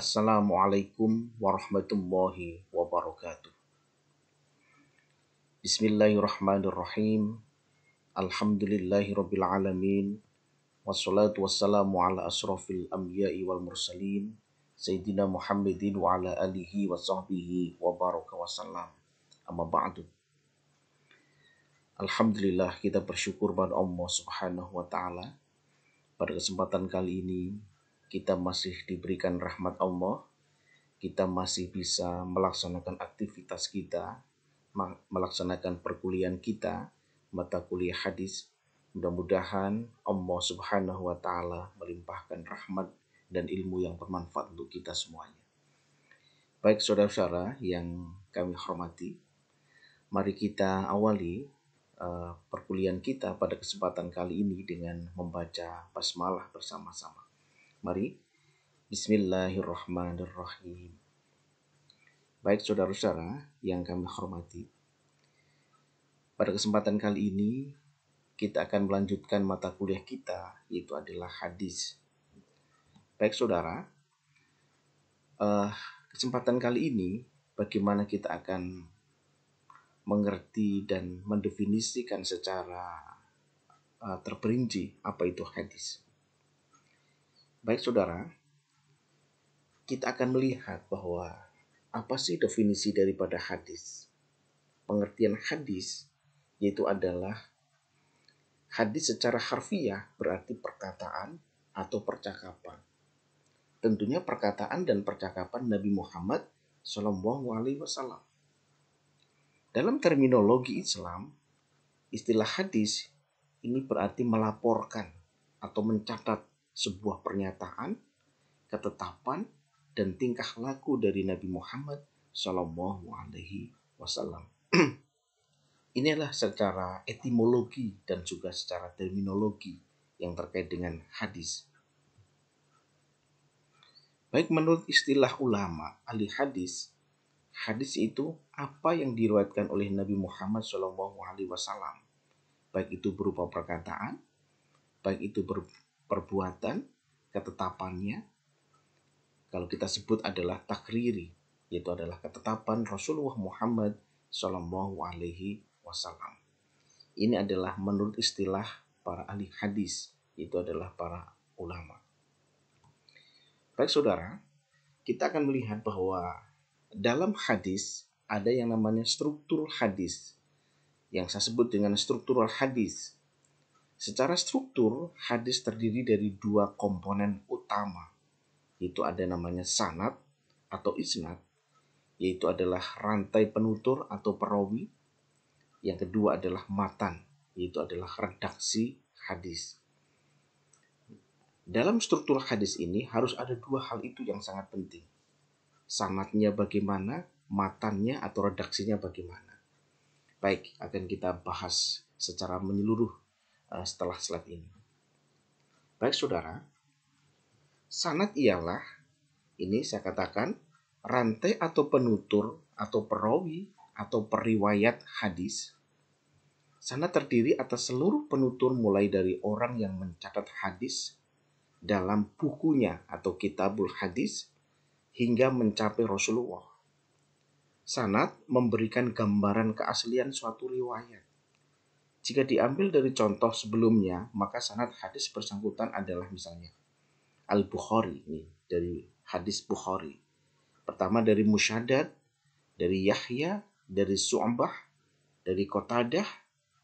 Assalamualaikum warahmatullahi wabarakatuh. Bismillahirrahmanirrahim. Alhamdulillahirabbil alamin. Wassalatu wassalamu ala asrofil anbiya'i wal mursalin Sayyidina Muhammadin wa ala alihi wa sahbihi wa baraka wasallam. Amma ba'du. Alhamdulillah, kita bersyukur pada Allah Subhanahu wa ta'ala. Pada kesempatan kali ini kita masih diberikan rahmat Allah. Kita masih bisa melaksanakan aktivitas kita, melaksanakan perkuliahan kita, mata kuliah hadis. Mudah-mudahan Allah Subhanahu wa ta'ala melimpahkan rahmat dan ilmu yang bermanfaat untuk kita semuanya. Baik saudara-saudara yang kami hormati, mari kita awali perkuliahan kita pada kesempatan kali ini dengan membaca basmalah bersama-sama. Mari, Bismillahirrahmanirrahim. Baik saudara-saudara yang kami hormati, pada kesempatan kali ini kita akan melanjutkan mata kuliah kita, yaitu adalah hadis. Baik saudara, kesempatan kali ini bagaimana kita akan mengerti dan mendefinisikan secara terperinci apa itu hadis. Baik saudara, kita akan melihat bahwa apa sih definisi daripada hadis. Pengertian hadis yaitu adalah hadis secara harfiah berarti perkataan atau percakapan. Tentunya perkataan dan percakapan Nabi Muhammad SAW. Dalam terminologi Islam, istilah hadis ini berarti melaporkan atau mencatat sebuah pernyataan, ketetapan, dan tingkah laku dari Nabi Muhammad SAW. Inilah secara etimologi dan juga secara terminologi yang terkait dengan hadis. Baik menurut istilah ulama ahli hadis, hadis itu apa yang diriwayatkan oleh Nabi Muhammad SAW, baik itu berupa perkataan, baik itu perbuatan, ketetapannya. Kalau kita sebut adalah takriri, yaitu adalah ketetapan Rasulullah Muhammad SAW. Ini adalah menurut istilah para ahli hadis, yaitu adalah para ulama. Baik saudara, kita akan melihat bahwa dalam hadis ada yang namanya struktur hadis, yang saya sebut dengan struktural hadis. Secara struktur, hadis terdiri dari dua komponen utama, yaitu ada namanya sanad atau isnad, yaitu adalah rantai penutur atau perawi. Yang kedua adalah matan, yaitu adalah redaksi hadis. Dalam struktur hadis ini harus ada dua hal itu yang sangat penting. Sanadnya bagaimana, matannya atau redaksinya bagaimana. Baik, akan kita bahas secara menyeluruh setelah slide ini. Baik saudara, sanad ialah, ini saya katakan, rantai atau penutur atau perawi atau periwayat hadis. Sanad terdiri atas seluruh penutur mulai dari orang yang mencatat hadis dalam bukunya atau kitabul hadis hingga mencapai Rasulullah. Sanad memberikan gambaran keaslian suatu riwayat. Jika diambil dari contoh sebelumnya, maka sanad hadis bersangkutan adalah misalnya Al-Bukhari, ini dari hadis Bukhari. Pertama dari Musyaddad, dari Yahya, dari Su'bah, dari Qatadah,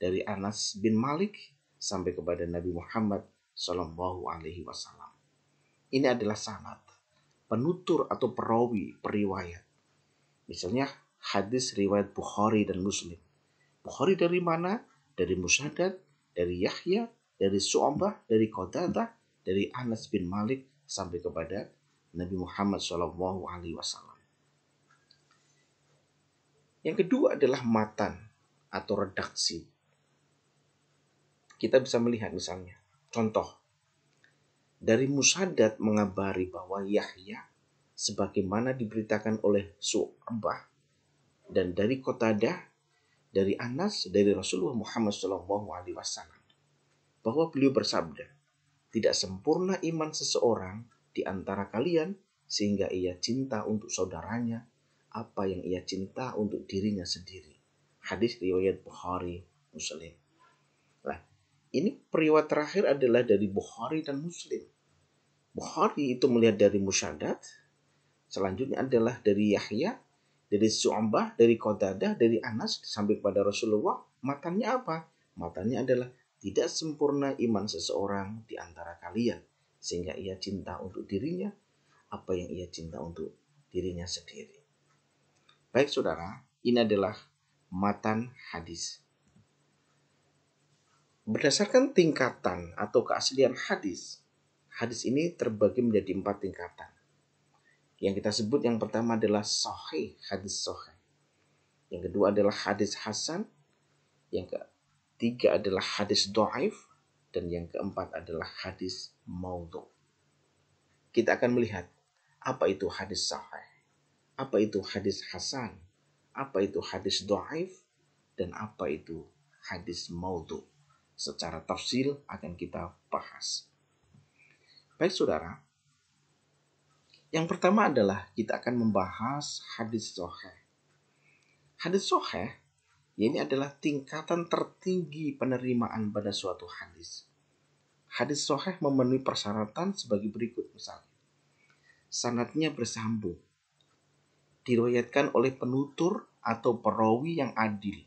dari Anas bin Malik, sampai kepada Nabi Muhammad SAW. Ini adalah sanad, penutur atau perawi, periwayat. Misalnya hadis riwayat Bukhari dan Muslim. Bukhari dari mana? Dari Musyaddad, dari Yahya, dari Su'bah, dari Qatadah, dari Anas bin Malik, sampai kepada Nabi Muhammad SAW. Yang kedua adalah matan atau redaksi. Kita bisa melihat misalnya, contoh, dari Musyaddad mengabari bahwa Yahya sebagaimana diberitakan oleh Su'bah, dan dari Qatadah, dari Anas, dari Rasulullah Muhammad SAW, bahwa beliau bersabda, tidak sempurna iman seseorang di antara kalian sehingga ia cinta untuk saudaranya apa yang ia cinta untuk dirinya sendiri. Hadis riwayat Bukhari, Muslim. Nah, ini periwayat terakhir adalah dari Bukhari dan Muslim. Bukhari itu melihat dari Musyaddad, selanjutnya adalah dari Yahya, dari Su'bah, dari Qatadah, dari Anas sampai pada Rasulullah. Matannya apa? Matannya adalah tidak sempurna iman seseorang di antara kalian sehingga ia cinta untuk dirinya apa yang ia cinta untuk dirinya sendiri. Baik saudara, ini adalah matan hadis. Berdasarkan tingkatan atau keaslian hadis, hadis ini terbagi menjadi 4 tingkatan. Yang kita sebut yang pertama adalah sahih, hadis sahih. Yang kedua adalah hadis hasan. Yang ketiga adalah hadis dhaif. Dan yang keempat adalah hadis maudhu. Kita akan melihat apa itu hadis sahih, apa itu hadis hasan, apa itu hadis dhaif, dan apa itu hadis maudhu. Secara tafsil akan kita bahas. Baik saudara, yang pertama adalah kita akan membahas hadis sahih. Hadis sahih ini adalah tingkatan tertinggi penerimaan pada suatu hadis. Hadis sahih memenuhi persyaratan sebagai berikut misalnya. Sanadnya bersambung, diriwayatkan oleh penutur atau perawi yang adil,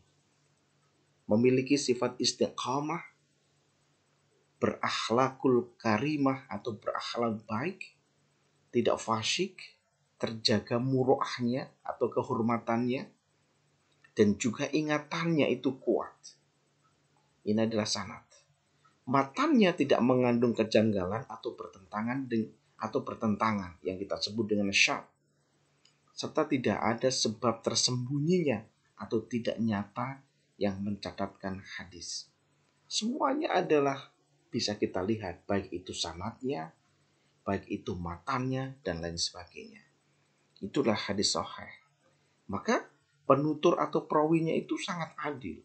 memiliki sifat istiqamah, berakhlakul karimah atau berakhlak baik, tidak fasyik, terjaga muruahnya atau kehormatannya, dan juga ingatannya itu kuat. Ini adalah sanad. Matannya tidak mengandung kejanggalan atau pertentangan yang kita sebut dengan syadz, serta tidak ada sebab tersembunyinya atau tidak nyata yang mencatatkan hadis. Semuanya adalah bisa kita lihat, baik itu sanadnya, baik itu matannya, dan lain sebagainya. Itulah hadis sahih. Maka penutur atau perawinya itu sangat adil,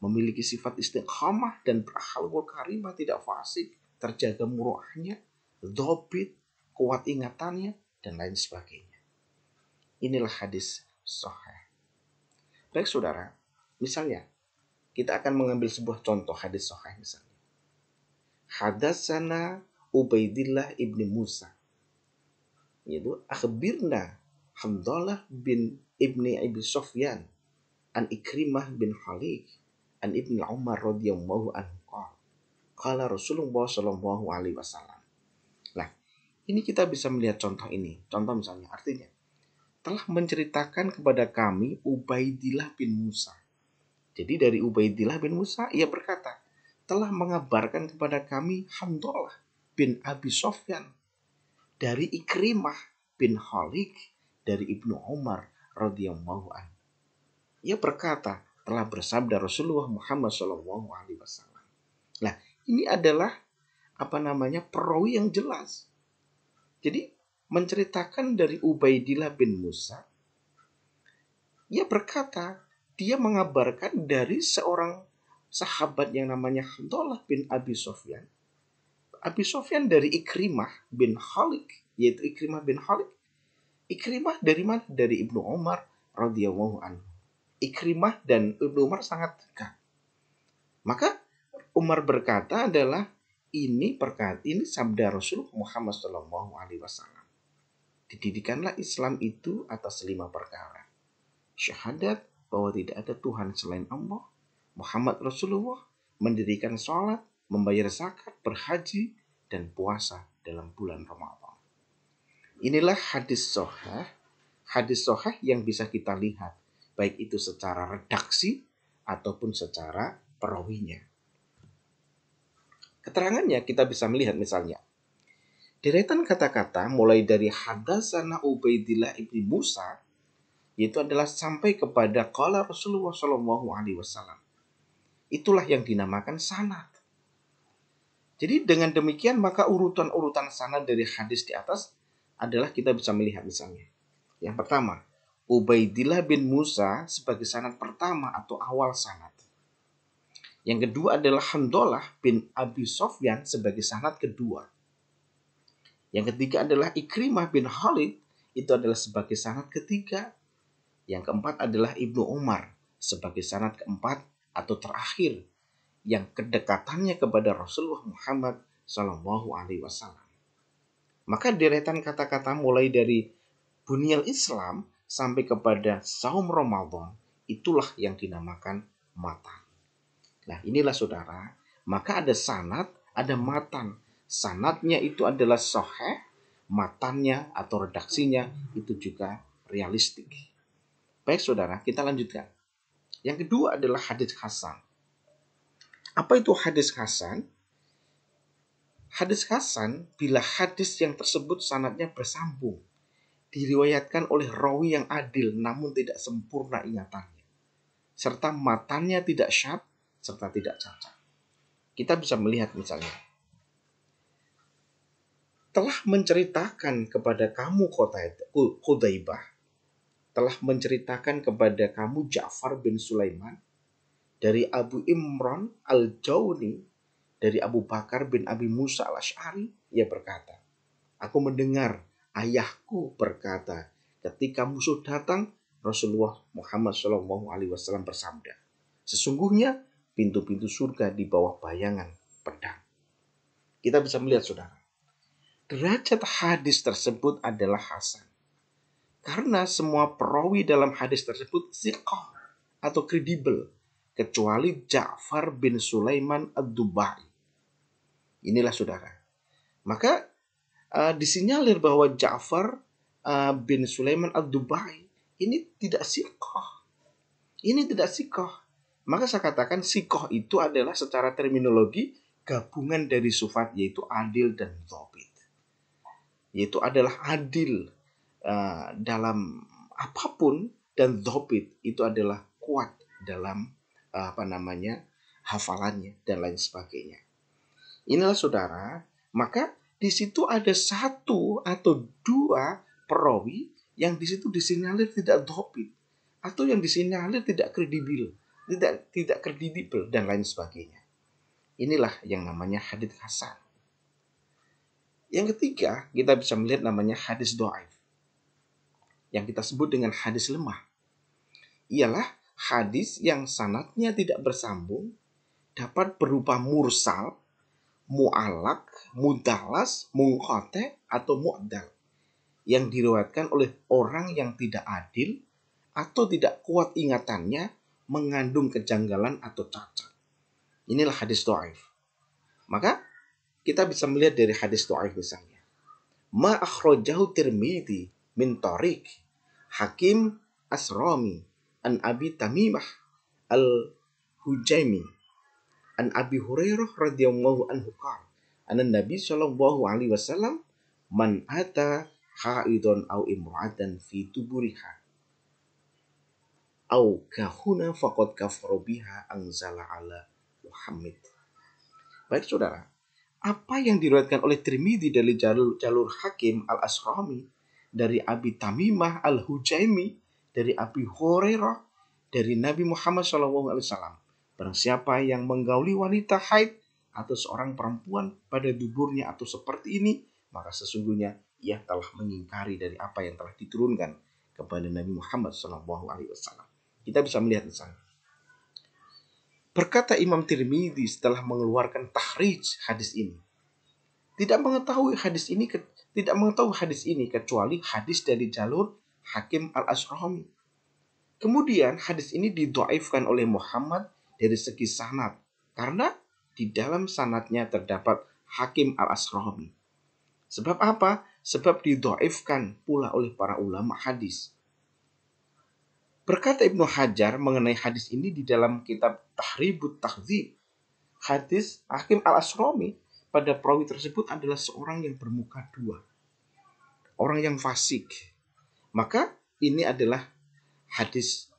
memiliki sifat istiqamah dan berakhlakul karimah, tidak fasik, terjaga muruahnya, dhabit, kuat ingatannya, dan lain sebagainya. Inilah hadis sahih. Baik saudara, misalnya kita akan mengambil sebuah contoh hadis sahih misalnya. Hadatsana Ubaidillah ibni Musa, yaitu akhbirna Hamdalah bin ibni Abi Sufyan an Ikrimah bin Khalik an Ibnu Umar radhiyallahu anhu qala Rasulullah sallallahu alaihi wasallam. Nah, ini kita bisa melihat contoh ini. Contoh misalnya artinya telah menceritakan kepada kami Ubaidillah bin Musa. Jadi dari Ubaidillah bin Musa ia berkata, telah mengabarkan kepada kami Hamdalah bin Abi Sufyan dari Ikrimah bin Khalik dari Ibnu Umar radhiyallahu anhu. Ia berkata, telah bersabda Rasulullah Muhammad sallallahu alaihi wasallam. Nah, ini adalah perawi yang jelas. Jadi menceritakan dari Ubaidillah bin Musa, ia berkata, dia mengabarkan dari seorang sahabat yang namanya Hamdalah bin Abi Sufyan. Abi Sufyan dari Ikrimah bin Khalik, yaitu Ikrimah bin Khalik. Ikrimah dari mana? Dari Ibnu Umar radhiyallahu anhu. Ikrimah dan Ibnu Umar sangat dekat. Maka Umar berkata adalah ini sabda Rasul Muhammad sallallahu alaihi wasallam. Didirikanlah Islam itu atas 5 perkara. Syahadat bahwa tidak ada Tuhan selain Allah, Muhammad Rasulullah, mendirikan sholat, membayar zakat, berhaji, dan puasa dalam bulan Ramadan. Inilah hadis sahih yang bisa kita lihat, baik itu secara redaksi ataupun secara perawinya. Keterangannya kita bisa melihat misalnya, deretan kata-kata mulai dari hadatsana Ubaidillah ibni Musa, yaitu adalah sampai kepada qala Rasulullah sallallahu alaihi wasallam. Itulah yang dinamakan sanad. Jadi dengan demikian maka urutan-urutan sanad dari hadis di atas adalah kita bisa melihat misalnya. Yang pertama, Ubaidillah bin Musa sebagai sanad pertama atau awal sanad. Yang kedua adalah Hamdalah bin Abi Sufyan sebagai sanad kedua. Yang ketiga adalah Ikrimah bin Khalid, itu adalah sebagai sanad ketiga. Yang keempat adalah Ibnu Umar sebagai sanad keempat atau terakhir, yang kedekatannya kepada Rasulullah Muhammad Shallallahu Alaihi Wasallam. Maka deretan kata-kata mulai dari bunyal Islam sampai kepada saum Ramadan, itulah yang dinamakan matan. Nah, inilah saudara, maka ada sanad, ada matan. Sanadnya itu adalah sahih, matannya atau redaksinya itu juga realistik. Baik saudara, kita lanjutkan. Yang kedua adalah hadis hasan. Apa itu hadis hasan? Hadis hasan bila hadis yang tersebut sanadnya bersambung, diriwayatkan oleh rawi yang adil namun tidak sempurna ingatannya, serta matannya tidak syad serta tidak cacat. Kita bisa melihat misalnya, telah menceritakan kepada kamu Qutaibah, telah menceritakan kepada kamu Ja'far bin Sulaiman dari Abu Imran al-Jawni dari Abu Bakar bin Abi Musa al-Ash'ari, ia berkata, aku mendengar ayahku berkata, ketika musuh datang, Rasulullah Muhammad SAW bersabda, sesungguhnya pintu-pintu surga di bawah bayangan pedang. Kita bisa melihat saudara, derajat hadis tersebut adalah hasan. Karena semua perawi dalam hadis tersebut thiqah atau kredibel, kecuali Ja'far bin Sulaiman ad-Dubai. Inilah saudara. Maka disinyalir bahwa Ja'far bin Sulaiman ad-Dubai ini tidak thiqah. Ini tidak thiqah. Maka saya katakan thiqah itu adalah secara terminologi gabungan dari sifat, yaitu adil dan dhabit. Yaitu adalah adil dalam apapun, dan dhabit itu adalah kuat dalam hafalannya dan lain sebagainya. Inilah saudara, maka di situ ada satu atau dua perawi yang di situ disinyalir tidak dhabit, atau yang disinyalir tidak kredibel, tidak kredibel dan lain sebagainya. Inilah yang namanya hadits hasan. Yang ketiga, kita bisa melihat namanya hadis dhaif, yang kita sebut dengan hadis lemah. Ialah hadis yang sanadnya tidak bersambung, dapat berupa mursal, mu'alak, mudalas, munqati' atau mu'dal, yang diriwayatkan oleh orang yang tidak adil atau tidak kuat ingatannya, mengandung kejanggalan atau cacat. Inilah hadis dhaif. Maka kita bisa melihat dari hadis dhaif misalnya, ma akhrajahu Tirmidzi min tariq Hakim Asrami an Abi Tamimah al-Hujaimi an Abi Hurairah radhiyallahu anhu qala anna Nabi sallallahu alaihi wasallam man ata haidon au imra'atan fi tuburiha au kahuna faqad kafara biha anzala ala Muhammad. Baik saudara, apa yang diriwayatkan oleh Tirmidzi dari jalur Hakim al-Asrami dari Abi Tamimah al-Hujaimi dari Abi Hurairah dari Nabi Muhammad SAW. Barang siapa yang menggauli wanita haid atau seorang perempuan pada duburnya atau seperti ini, maka sesungguhnya ia telah mengingkari dari apa yang telah diturunkan kepada Nabi Muhammad SAW. Kita bisa melihat misalnya, berkata Imam Tirmidzi setelah mengeluarkan takhrij hadis ini, tidak mengetahui hadis ini kecuali hadis dari jalur Hakim al-Asrami. Kemudian hadis ini didhaifkan oleh Muhammad dari segi sanad, karena di dalam sanadnya terdapat Hakim al-Asrami. Sebab apa? Sebab didhaifkan pula oleh para ulama hadis. Berkata Ibnu Hajar mengenai hadis ini di dalam kitab Tahribut Tahdhib, hadis Hakim al-Asrami pada perawi tersebut adalah seorang yang bermuka dua, orang yang fasik. Maka ini adalah hadis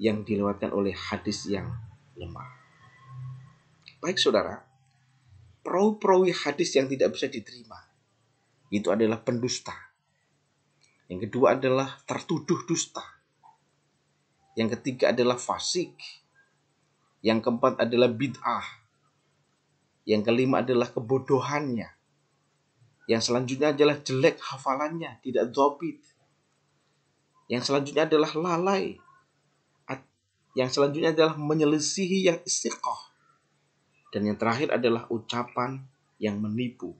yang dilewatkan oleh hadis yang lemah. Baik saudara, perawi-perawi hadis yang tidak bisa diterima itu adalah pendusta. Yang kedua adalah tertuduh dusta. Yang ketiga adalah fasik. Yang keempat adalah bid'ah. Yang kelima adalah kebodohannya. Yang selanjutnya adalah jelek hafalannya, tidak dhobit. Yang selanjutnya adalah lalai. Yang selanjutnya adalah menyelisihi yang istiqah. Dan yang terakhir adalah ucapan yang menipu.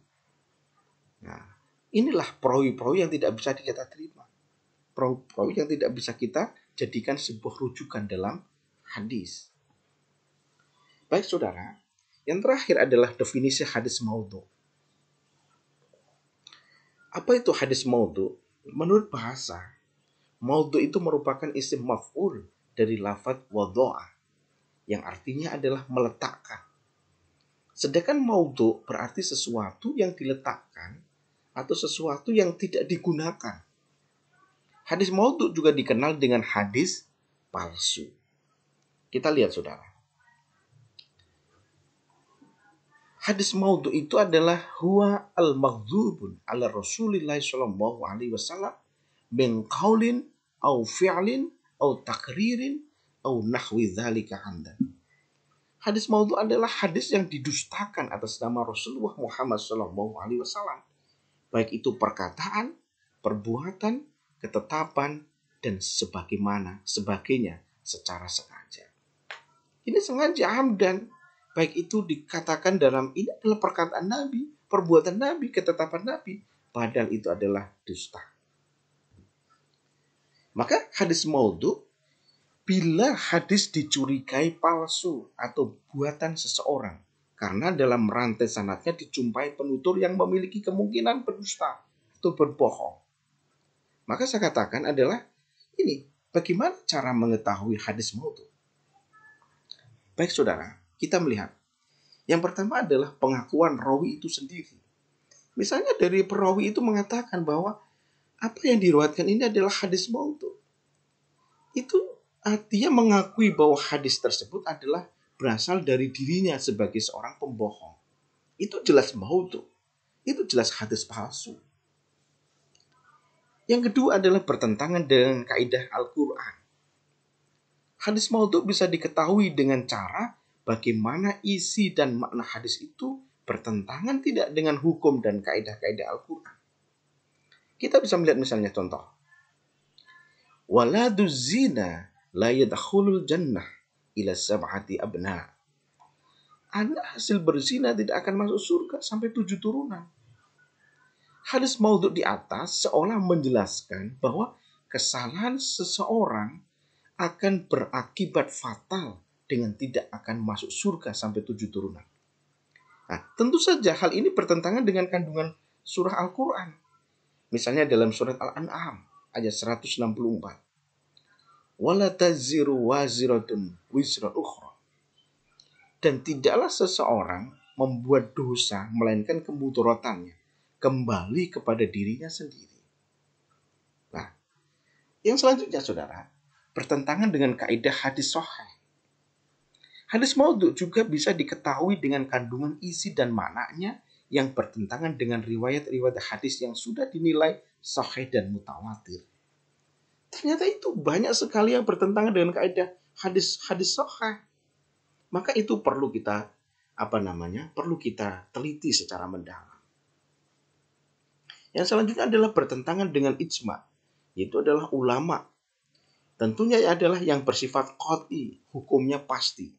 Nah, inilah perawi-perawi yang tidak bisa kita terima. Perawi-perawi yang tidak bisa kita jadikan sebuah rujukan dalam hadis. Baik saudara, yang terakhir adalah definisi hadis maudhu. Apa itu hadis maudhu? Menurut bahasa, maudhu itu merupakan isim maf'ul dari lafadz wadha'a, yang artinya adalah meletakkan. Sedangkan maudhu berarti sesuatu yang diletakkan atau sesuatu yang tidak digunakan. Hadis maudhu juga dikenal dengan hadis palsu. Kita lihat saudara. Hadis maudhu itu adalah huwa al-maghdhubun ala Rasulillah sallallahu alaihi wasallam min qaulin au fi'lin au takririn au nahwi dzalika andan. Hadis maudhu adalah hadis yang didustakan atas nama Rasulullah Muhammad sallallahu alaihi wasallam. Baik itu perkataan, perbuatan, ketetapan dan sebagainya secara sengaja. Ini sengaja amdan. Baik itu dikatakan dalam ini adalah perkataan Nabi, perbuatan Nabi, ketetapan Nabi. Padahal itu adalah dusta. Maka hadis maudhu, bila hadis dicurigai palsu atau buatan seseorang, karena dalam rantai sanadnya dijumpai penutur yang memiliki kemungkinan berdusta atau berbohong. Maka saya katakan adalah ini, bagaimana cara mengetahui hadis maudhu? Baik saudara, kita melihat. Yang pertama adalah pengakuan rawi itu sendiri. Misalnya dari perawi itu mengatakan bahwa apa yang diriwayatkan ini adalah hadis maudhu. Itu artinya mengakui bahwa hadis tersebut adalah berasal dari dirinya sebagai seorang pembohong. Itu jelas maudhu. Itu jelas hadis palsu. Yang kedua adalah bertentangan dengan kaidah Al-Quran. Hadis maudhu bisa diketahui dengan cara bagaimana isi dan makna hadis itu bertentangan tidak dengan hukum dan kaidah-kaidah Al-Quran. Kita bisa melihat misalnya contoh. Waladuz zina la yadkhulul jannah ila sab'ati abna. Anak hasil berzina tidak akan masuk surga sampai 7 turunan. Hadis maudhu di atas seolah menjelaskan bahwa kesalahan seseorang akan berakibat fatal dengan tidak akan masuk surga sampai 7 turunan. Nah, tentu saja hal ini bertentangan dengan kandungan surah Al-Quran. Misalnya dalam surat Al-An'am ayat 164. Wala taziru waziratun wizra ukhra. Dan tidaklah seseorang membuat dosa melainkan kemudaratannya kembali kepada dirinya sendiri. Nah, yang selanjutnya saudara, bertentangan dengan kaidah hadis sahih. Hadis maudhu juga bisa diketahui dengan kandungan isi dan maknanya yang bertentangan dengan riwayat-riwayat hadis yang sudah dinilai sahih dan mutawatir. Ternyata itu banyak sekali yang bertentangan dengan kaidah hadis sahih. Maka itu perlu kita perlu kita teliti secara mendalam. Yang selanjutnya adalah bertentangan dengan ijma, yaitu adalah ulama. Tentunya adalah yang bersifat qat'i, hukumnya pasti.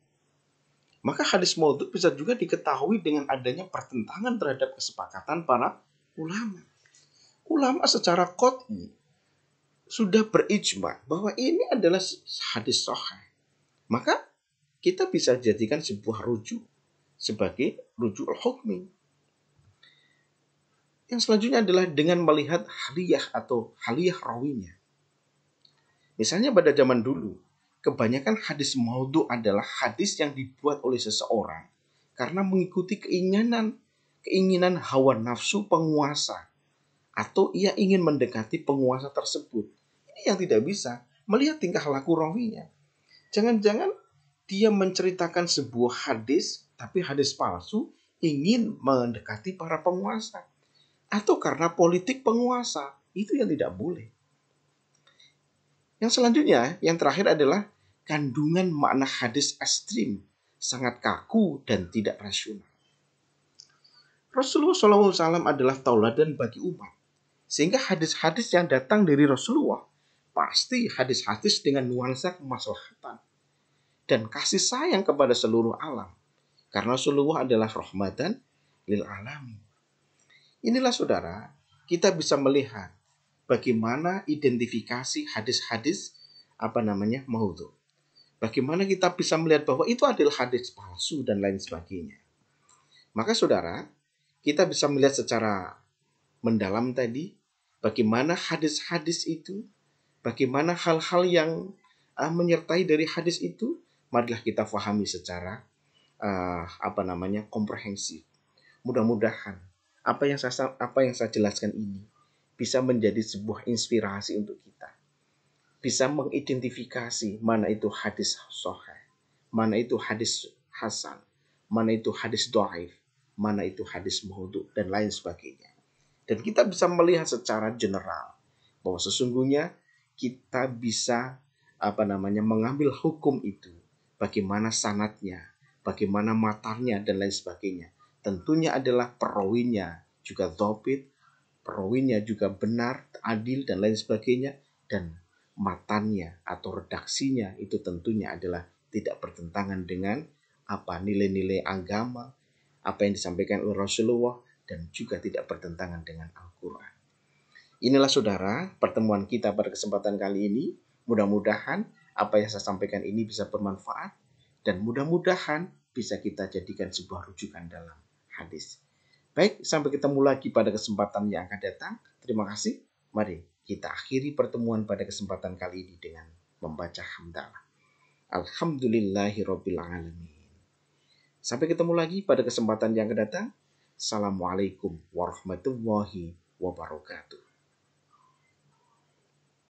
Maka hadis maudhu bisa juga diketahui dengan adanya pertentangan terhadap kesepakatan para ulama. Ulama secara qat'i sudah berijma bahwa ini adalah hadis sahih. Maka kita bisa jadikan sebuah rujuk sebagai rujuk al-hukmi. Yang selanjutnya adalah dengan melihat haliyah atau haliyah rawinya. Misalnya pada zaman dulu, kebanyakan hadis maudhu adalah hadis yang dibuat oleh seseorang karena mengikuti keinginan hawa nafsu penguasa, atau ia ingin mendekati penguasa tersebut. Ini yang tidak bisa melihat tingkah laku rawinya. Jangan-jangan dia menceritakan sebuah hadis, tapi hadis palsu, ingin mendekati para penguasa, atau karena politik penguasa. Itu yang tidak boleh. Yang selanjutnya, yang terakhir adalah kandungan makna hadis ekstrim, sangat kaku dan tidak rasional. Rasulullah SAW adalah tauladan bagi umat. Sehingga hadis-hadis yang datang dari Rasulullah pasti hadis-hadis dengan nuansa kemaslahatan dan kasih sayang kepada seluruh alam. Karena Rasulullah adalah rahmatan lil alamin. Inilah saudara, kita bisa melihat bagaimana identifikasi hadis-hadis maudhu. Bagaimana kita bisa melihat bahwa itu adalah hadis palsu dan lain sebagainya. Maka saudara, kita bisa melihat secara mendalam tadi bagaimana hadis-hadis itu, bagaimana hal-hal yang menyertai dari hadis itu, marilah kita fahami secara komprehensif. Mudah-mudahan apa yang saya jelaskan ini bisa menjadi sebuah inspirasi untuk kita. Bisa mengidentifikasi mana itu hadis sahih, mana itu hadis hasan, mana itu hadis dhaif, mana itu hadis maudhu dan lain sebagainya. Dan kita bisa melihat secara general bahwa sesungguhnya kita bisa mengambil hukum itu, bagaimana sanadnya, bagaimana matanya dan lain sebagainya. Tentunya adalah perawinya juga dhabit, perawinya juga benar, adil dan lain sebagainya, dan matannya atau redaksinya itu tentunya adalah tidak bertentangan dengan nilai-nilai agama, apa yang disampaikan oleh Rasulullah, dan juga tidak bertentangan dengan Al-Quran. Inilah saudara pertemuan kita pada kesempatan kali ini. Mudah-mudahan apa yang saya sampaikan ini bisa bermanfaat dan mudah-mudahan bisa kita jadikan sebuah rujukan dalam hadis. Baik, sampai ketemu lagi pada kesempatan yang akan datang. Terima kasih. Mari kita akhiri pertemuan pada kesempatan kali ini dengan membaca hamdalah. Alhamdulillahirabbil alamin. Sampai ketemu lagi pada kesempatan yang akan datang. Assalamualaikum warahmatullahi wabarakatuh.